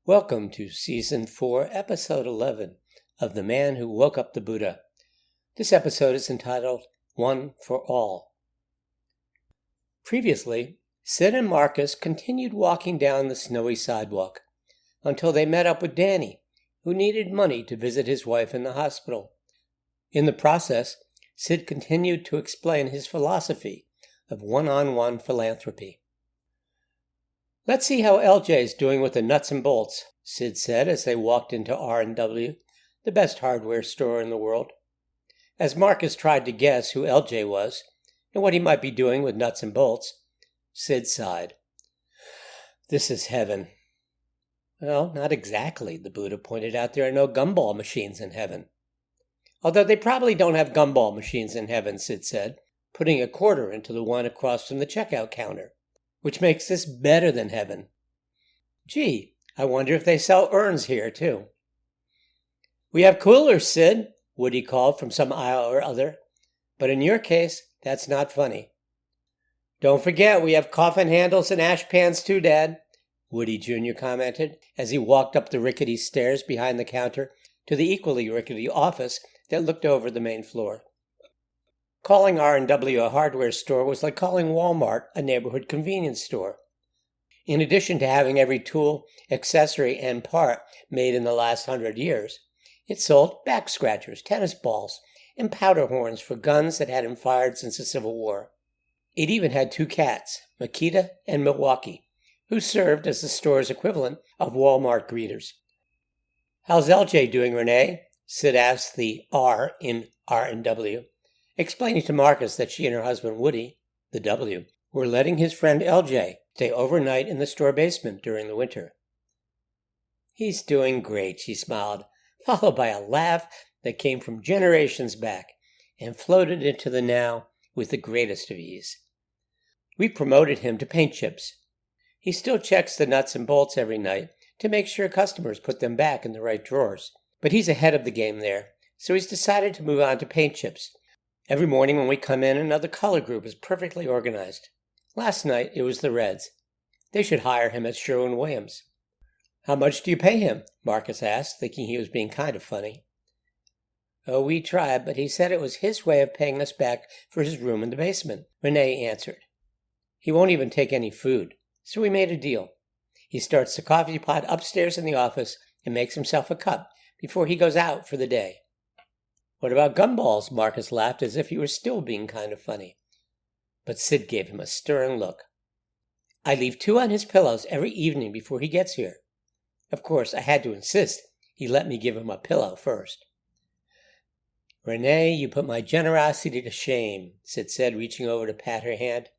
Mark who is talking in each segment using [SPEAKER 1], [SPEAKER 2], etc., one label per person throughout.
[SPEAKER 1] Welcome to Season 4, Episode 11 of The Man Who Woke Up the Buddha. This episode is entitled One for All. Previously, Sid and Marcus continued walking down the snowy sidewalk until they met up with Danny, who needed money to visit his wife in the hospital. In the process, Sid continued to explain his philosophy of one-on-one philanthropy. "Let's see how LJ's doing with the nuts and bolts," Sid said as they walked into R&W, the best hardware store in the world. As Marcus tried to guess who LJ was and what he might be doing with nuts and bolts, Sid sighed. "This is heaven." "Well, not exactly," the Buddha pointed out. "There are no gumball machines in heaven." "Although they probably don't have gumball machines in heaven," Sid said, putting a quarter into the one across from the checkout counter, "which makes this better than heaven. Gee, I wonder if they sell urns here, too." "We have coolers, Sid," Woody called from some aisle or other. "But in your case, that's not funny." "Don't forget, we have coffin handles and ash pans too, Dad," Woody Jr. commented as he walked up the rickety stairs behind the counter to the equally rickety office that looked over the main floor. Calling R&W a hardware store was like calling Walmart a neighborhood convenience store. In addition to having every tool, accessory, and part made in the last 100 years, it sold back scratchers, tennis balls, and powder horns for guns that hadn't fired since the Civil War. It even had two cats, Makita and Milwaukee, who served as the store's equivalent of Walmart greeters. "How's LJ doing, Renee?" Sid asked the R in R&W. Explaining to Marcus that she and her husband Woody, the W, were letting his friend LJ stay overnight in the store basement during the winter. "He's doing great," she smiled, followed by a laugh that came from generations back and floated into the now with the greatest of ease. "We promoted him to paint chips. He still checks the nuts and bolts every night to make sure customers put them back in the right drawers, but he's ahead of the game there, so he's decided to move on to paint chips. Every morning when we come in, another color group is perfectly organized. Last night, it was the Reds. They should hire him at Sherwin-Williams." "How much do you pay him?" Marcus asked, thinking he was being kind of funny. "Oh, we tried, but he said it was his way of paying us back for his room in the basement," Renee answered. "He won't even take any food, so we made a deal. He starts the coffee pot upstairs in the office and makes himself a cup before he goes out for the day." "What about gumballs?" Marcus laughed as if he were still being kind of funny. But Sid gave him a stern look. "I leave 2 on his pillows every evening before he gets here. Of course, I had to insist he let me give him a pillow first." "Renee, you put my generosity to shame," Sid said, reaching over to pat her hand.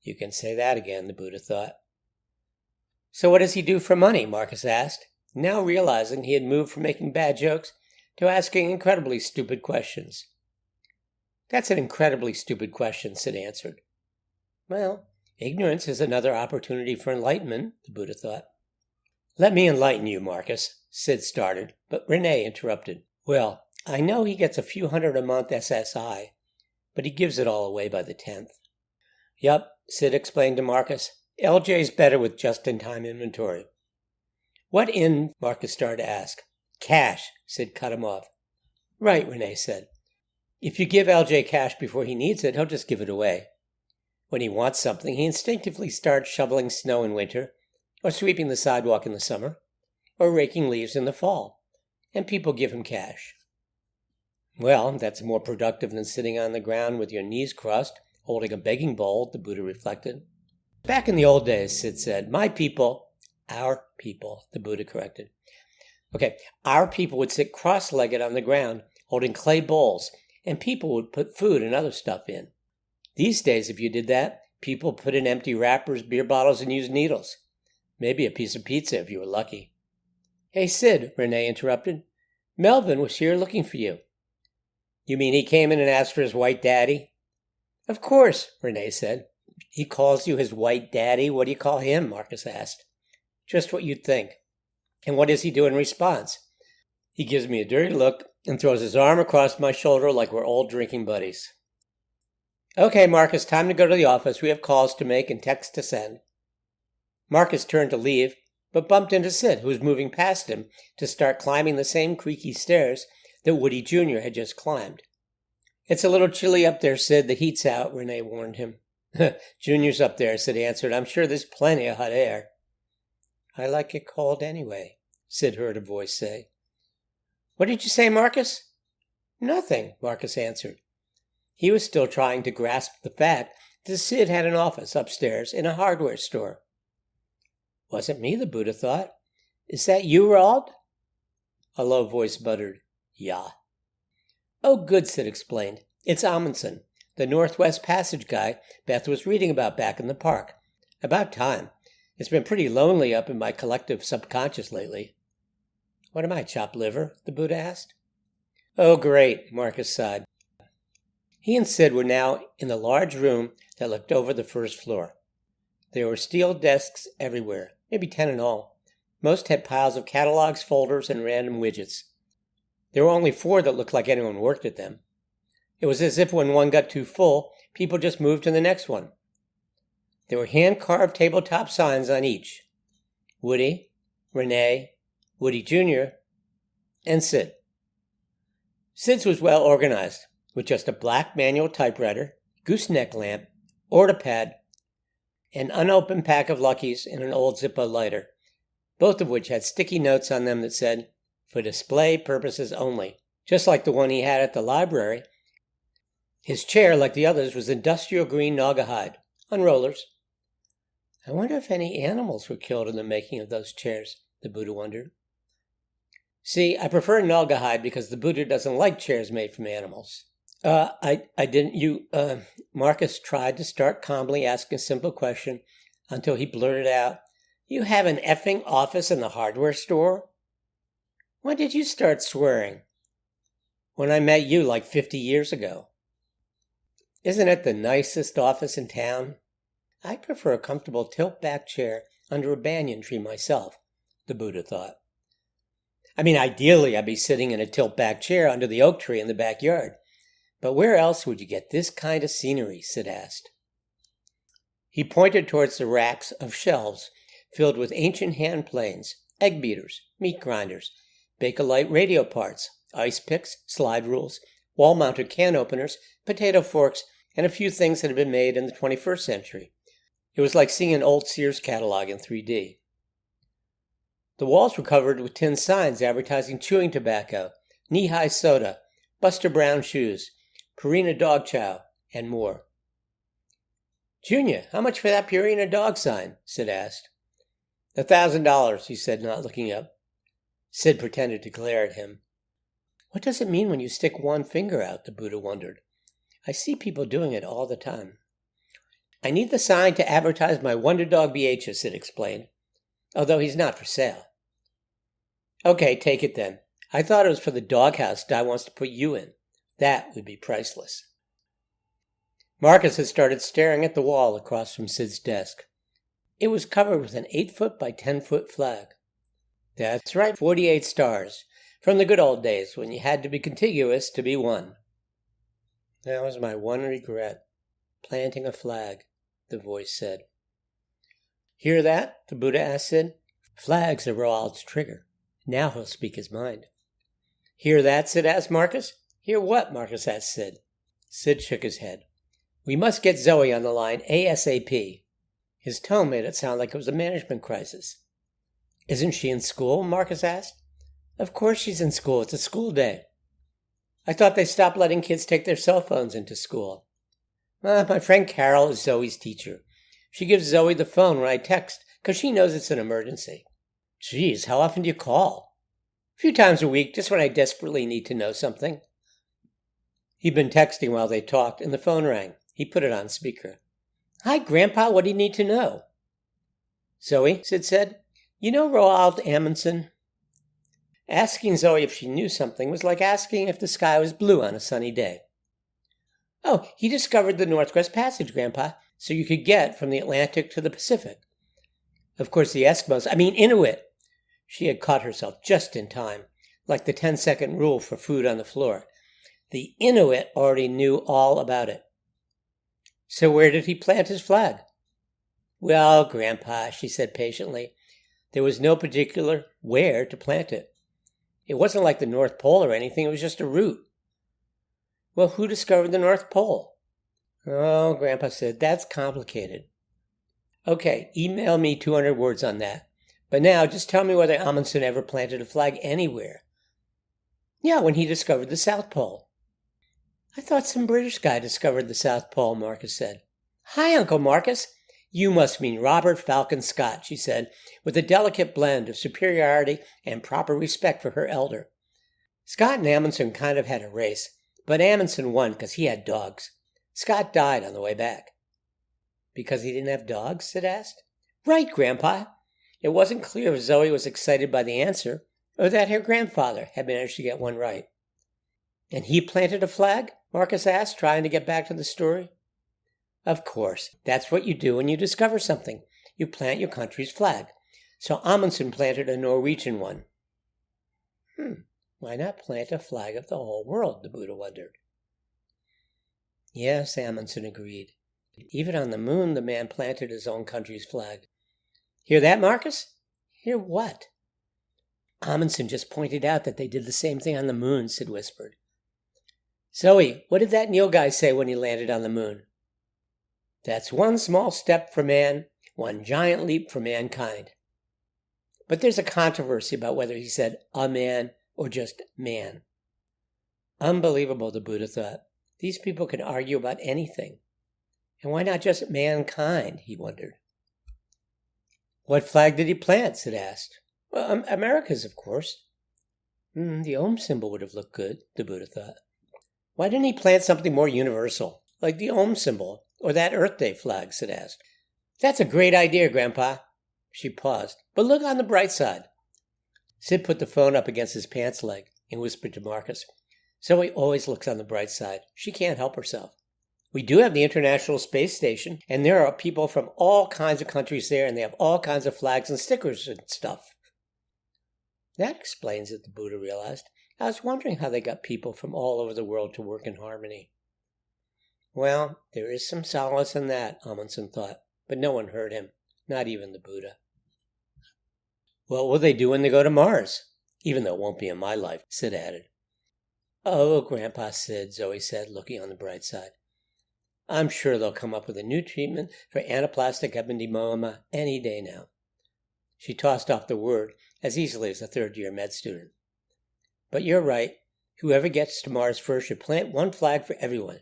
[SPEAKER 1] "You can say that again," the Buddha thought. "So what does he do for money?" Marcus asked, now realizing he had moved from making bad jokes to asking incredibly stupid questions. "That's an incredibly stupid question," Sid answered. "Well, ignorance is another opportunity for enlightenment," the Buddha thought. "Let me enlighten you, Marcus," Sid started, but Renee interrupted. "Well, I know he gets a few hundred a month SSI, but he gives it all away by the 10th. "Yup," Sid explained to Marcus. "LJ's better with just-in-time inventory." "What in?" Marcus started to ask. "Cash," Sid cut him off. "Right," Renee said. "If you give LJ cash before he needs it, he'll just give it away. When he wants something, he instinctively starts shoveling snow in winter, or sweeping the sidewalk in the summer, or raking leaves in the fall, and people give him cash." "Well, that's more productive than sitting on the ground with your knees crossed, holding a begging bowl," the Buddha reflected. "Back in the old days," Sid said, our people, the Buddha corrected. Our people would sit cross-legged on the ground, holding clay bowls, and people would put food and other stuff in. These days, if you did that, people put in empty wrappers, beer bottles, and used needles. Maybe a piece of pizza if you were lucky." "Hey, Sid," Renee interrupted. "Melvin was here looking for you." "You mean he came in and asked for his white daddy?" "Of course," Renee said. "He calls you his white daddy? What do you call him?" Marcus asked. "Just what you'd think." "And what does he do in response?" "He gives me a dirty look and throws his arm across my shoulder like we're old drinking buddies." "Okay, Marcus, time to go to the office. We have calls to make and texts to send." Marcus turned to leave, but bumped into Sid, who was moving past him to start climbing the same creaky stairs that Woody Jr. had just climbed. "It's a little chilly up there, Sid. The heat's out," Renee warned him. "Junior's up there," Sid answered. "I'm sure there's plenty of hot air." "I like it cold anyway," Sid heard a voice say. "What did you say, Marcus?" "Nothing," Marcus answered. He was still trying to grasp the fact that Sid had an office upstairs in a hardware store. "Wasn't me," the Buddha thought. "Is that you, Roald?" A low voice muttered, "Yeah." "Oh, good," Sid explained. "It's Amundsen, the Northwest Passage guy Beth was reading about back in the park. About time. It's been pretty lonely up in my collective subconscious lately." "What am I, chopped liver?" the Buddha asked. "Oh, great," Marcus sighed. He and Sid were now in the large room that looked over the first floor. There were steel desks everywhere, maybe 10 in all. Most had piles of catalogs, folders, and random widgets. There were only 4 that looked like anyone worked at them. It was as if when one got too full, people just moved to the next one. There were hand-carved tabletop signs on each. Woody, Renee, Woody Jr., and Sid. Sid's was well organized, with just a black manual typewriter, gooseneck lamp, ortopad, an unopened pack of Luckies, and an old Zippo lighter, both of which had sticky notes on them that said, "For display purposes only," just like the one he had at the library. His chair, like the others, was industrial green naugahyde, on rollers. "I wonder if any animals were killed in the making of those chairs," the Buddha wondered. "See, I prefer naugahyde because the Buddha doesn't like chairs made from animals." Marcus tried to start calmly asking a simple question until he blurted out, "You have an effing office in the hardware store?" "When did you start swearing?" "When I met you like 50 years ago." "Isn't it the nicest office in town?" "I prefer a comfortable tilt-back chair under a banyan tree myself," the Buddha thought. "I mean, ideally I'd be sitting in a tilt-back chair under the oak tree in the backyard. But where else would you get this kind of scenery?" Sid asked. He pointed towards the racks of shelves filled with ancient hand planes, egg beaters, meat grinders, Bakelite radio parts, ice picks, slide rules, wall-mounted can openers, potato forks, and a few things that had been made in the 21st century. It was like seeing an old Sears catalog in 3D. The walls were covered with tin signs advertising chewing tobacco, knee-high soda, Buster Brown shoes, Purina dog chow, and more. "Junior, how much for that Purina dog sign?" Sid asked. $1,000, he said, not looking up. Sid pretended to glare at him. "What does it mean when you stick one finger out?" the Buddha wondered. "I see people doing it all the time." "I need the sign to advertise my Wonder Dog BHs," Sid explained, "although he's not for sale." "Okay, take it then. I thought it was for the doghouse Di wants to put you in. That would be priceless." Marcus had started staring at the wall across from Sid's desk. It was covered with an 8-foot by 10-foot flag. "That's right, 48 stars, from the good old days when you had to be contiguous to be one." "That was my one regret, planting a flag," the voice said. "Hear that?" the Buddha asked Sid. "Flags are Roald's trigger. Now he'll speak his mind." "Hear that?" Sid asked Marcus. "Hear what?" Marcus asked Sid. Sid shook his head. "We must get Zoey on the line ASAP." His tone made it sound like it was a management crisis. "Isn't she in school?" Marcus asked. "Of course she's in school. It's a school day." "I thought they stopped letting kids take their cell phones into school." My friend Carol is Zoey's teacher. She gives Zoey the phone when I text because she knows it's an emergency." "Geez, how often do you call?" "A few times a week, just when I desperately need to know something." He'd been texting while they talked, and the phone rang. He put it on speaker. "Hi, Grandpa, what do you need to know?" "Zoey," Sid said, "you know Roald Amundsen?" Asking Zoey if she knew something was like asking if the sky was blue on a sunny day. "Oh, he discovered the Northwest Passage, Grandpa, so you could get from the Atlantic to the Pacific. Of course, the Inuit." She had caught herself just in time, like the 10-second rule for food on the floor. The Inuit already knew all about it. "So where did he plant his flag?" "Well, Grandpa," she said patiently, There was no particular where to plant it. It wasn't like the North Pole or anything, it was just a root. Well, who discovered the North Pole? Oh, Grandpa said, that's complicated. Okay, email me 200 words on that. But now, just tell me whether Amundsen ever planted a flag anywhere. Yeah, when he discovered the South Pole. I thought some British guy discovered the South Pole, Marcus said. Hi, Uncle Marcus. You must mean Robert Falcon Scott, she said, with a delicate blend of superiority and proper respect for her elder. Scott and Amundsen kind of had a race, but Amundsen won because he had dogs. Scott died on the way back. Because he didn't have dogs? Sid asked. Right, Grandpa. It wasn't clear if Zoey was excited by the answer or that her grandfather had managed to get one right. And he planted a flag? Marcus asked, trying to get back to the story. Of course, that's what you do when you discover something. You plant your country's flag. So Amundsen planted a Norwegian one. Why not plant a flag of the whole world, the Buddha wondered. Yes, Amundsen agreed. Even on the moon, the man planted his own country's flag. Hear that, Marcus? Hear what? Amundsen just pointed out that they did the same thing on the moon, Sid whispered. Zoey, what did that Neil guy say when he landed on the moon? That's one small step for man, one giant leap for mankind. But there's a controversy about whether he said a man or just man. Unbelievable, the Buddha thought. These people can argue about anything. And why not just mankind, he wondered. What flag did he plant? Sid asked. Well, America's, of course. The Om symbol would have looked good, the Buddha thought. Why didn't he plant something more universal, like the Om symbol or that Earth Day flag? Sid asked. That's a great idea, Grandpa. She paused. But look on the bright side. Sid put the phone up against his pants leg and whispered to Marcus. Zoey always looks on the bright side. She can't help herself. We do have the International Space Station, and there are people from all kinds of countries there, and they have all kinds of flags and stickers and stuff. That explains it, the Buddha realized. I was wondering how they got people from all over the world to work in harmony. Well, there is some solace in that, Amundsen thought, but no one heard him, not even the Buddha. What will they do when they go to Mars? Even though it won't be in my life, Sid added. Oh, Grandpa Sid, Zoey said, looking on the bright side. I'm sure they'll come up with a new treatment for anaplastic ependymoma any day now. She tossed off the word as easily as a third-year med student. But you're right. Whoever gets to Mars first should plant one flag for everyone.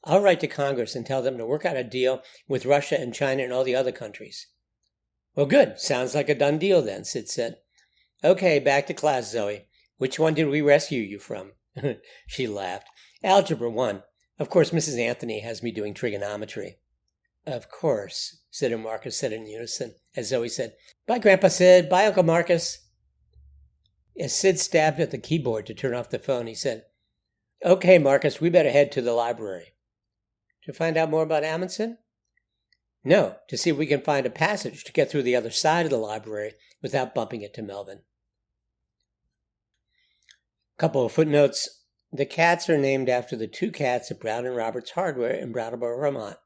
[SPEAKER 1] I'll write to Congress and tell them to work out a deal with Russia and China and all the other countries. Well, good. Sounds like a done deal then, Sid said. Okay, back to class, Zoey. Which one did we rescue you from? She laughed. Algebra 1. Of course, Mrs. Anthony has me doing trigonometry. Of course, Sid and Marcus said in unison, as Zoey said, Bye, Grandpa Sid. Bye, Uncle Marcus. As Sid stabbed at the keyboard to turn off the phone, he said, Okay, Marcus, we better head to the library. To find out more about Amundsen? No, to see if we can find a passage to get through the other side of the library without bumping it to Melvin. Couple of footnotes. The cats are named after the two cats at Brown & Roberts Hardware in Brattleboro, Vermont,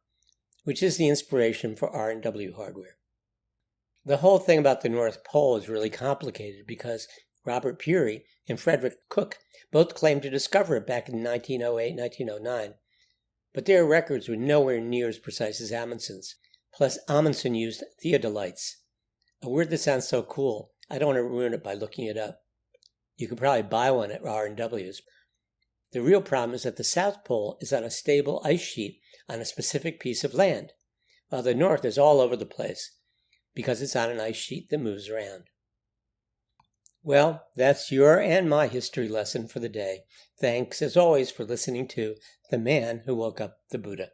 [SPEAKER 1] which is the inspiration for R&W Hardware. The whole thing about the North Pole is really complicated because Robert Peary and Frederick Cook both claimed to discover it back in 1908-1909, but their records were nowhere near as precise as Amundsen's. Plus, Amundsen used theodolites, a word that sounds so cool, I don't want to ruin it by looking it up. You could probably buy one at R&W's. The real problem is that the South Pole is on a stable ice sheet on a specific piece of land, while the North is all over the place because it's on an ice sheet that moves around. Well, that's your and my history lesson for the day. Thanks, as always, for listening to The Man Who Woke Up the Buddha.